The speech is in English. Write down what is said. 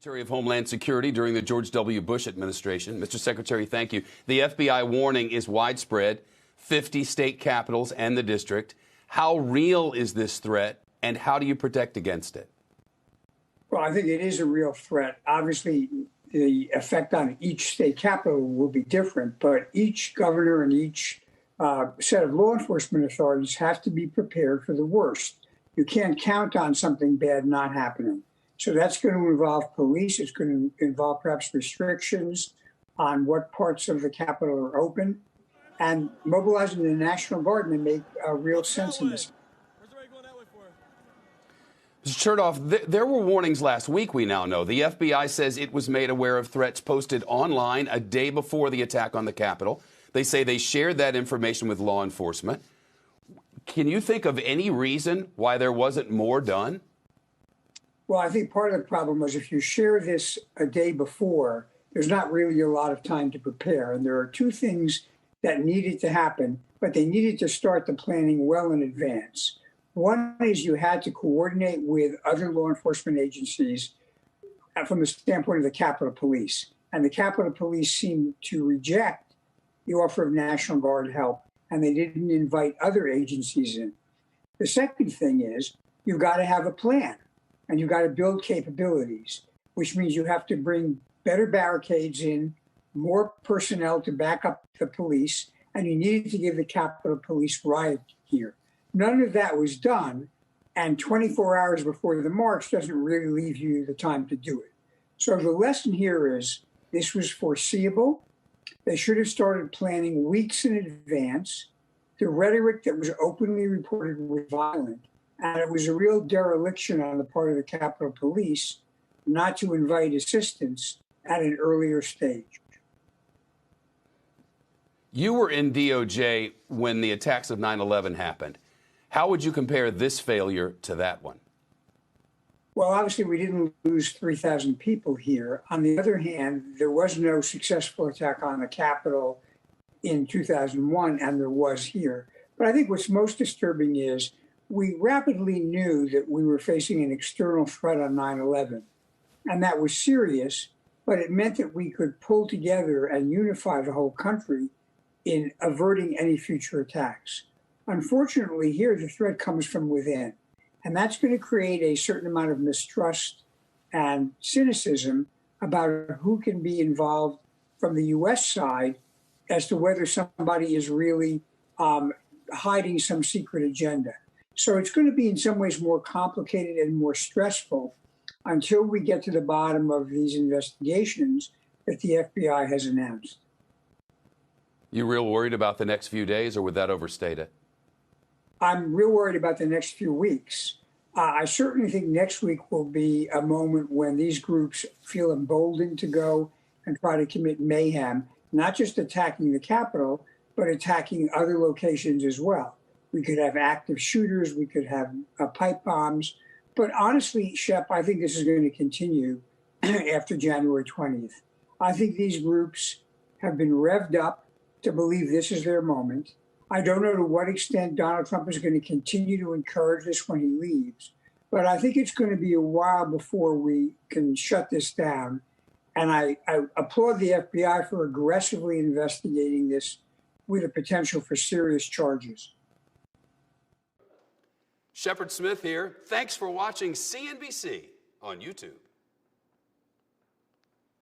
Secretary of Homeland Security during the George W. Bush administration. Mr. Secretary, thank you. The FBI warning is widespread, 50 state capitals and the district. How real is this threat, and how do you protect against it? Well, I think it is a real threat. Obviously, the effect on each state capital will be different, but each governor and each set of law enforcement authorities have to be prepared for the worst. You can't count on something bad not happening. So that's going to involve police. It's going to involve perhaps restrictions on what parts of the Capitol are open. And mobilizing the National Guard may make real sense in this. Mr. Chertoff, there were warnings last week, we now know. The FBI says it was made aware of threats posted online a day before the attack on the Capitol. They say they shared that information with law enforcement. Can you think of any reason why there wasn't more done? Well, I think part of the problem was if you share this a day before, there's not really a lot of time to prepare. And there are two things that needed to happen, but they needed to start the planning well in advance. One is you had to coordinate with other law enforcement agencies from the standpoint of the Capitol Police. And the Capitol Police seemed to reject the offer of National Guard help, and they didn't invite other agencies in. The second thing is you've got to have a plan. And you've got to build capabilities, which means you have to bring better barricades in, more personnel to back up the police, and you needed to give the Capitol Police riot gear. None of that was done, and 24 hours before the march doesn't really leave you the time to do it. So the lesson here is this was foreseeable. They should have started planning weeks in advance. The rhetoric that was openly reported was violent. And it was a real dereliction on the part of the Capitol Police not to invite assistance at an earlier stage. You were in DOJ when the attacks of 9/11 happened. How would you compare this failure to that one? Well, obviously, we didn't lose 3,000 people here. On the other hand, there was no successful attack on the Capitol in 2001, and there was here. But I think what's most disturbing is we rapidly knew that we were facing an external threat on 9/11, and that was serious, but it meant that we could pull together and unify the whole country in averting any future attacks. Unfortunately, here the threat comes from within, and that's going to create a certain amount of mistrust and cynicism about who can be involved from the U.S. side as to whether somebody is really hiding some secret agenda. So it's going to be in some ways more complicated and more stressful until we get to the bottom of these investigations that the FBI has announced. You real worried about the next few days, or would that overstate it? I'm real worried about the next few weeks. I certainly think next week will be a moment when these groups feel emboldened to go and try to commit mayhem, not just attacking the Capitol, but attacking other locations as well. We could have active shooters. We could have pipe bombs. But honestly, Shep, I think this is going to continue after January 20th. I think these groups have been revved up to believe this is their moment. I don't know to what extent Donald Trump is going to continue to encourage this when he leaves. But I think it's going to be a while before we can shut this down. And I applaud the FBI for aggressively investigating this with a potential for serious charges. Shepard Smith here. Thanks for watching CNBC on YouTube.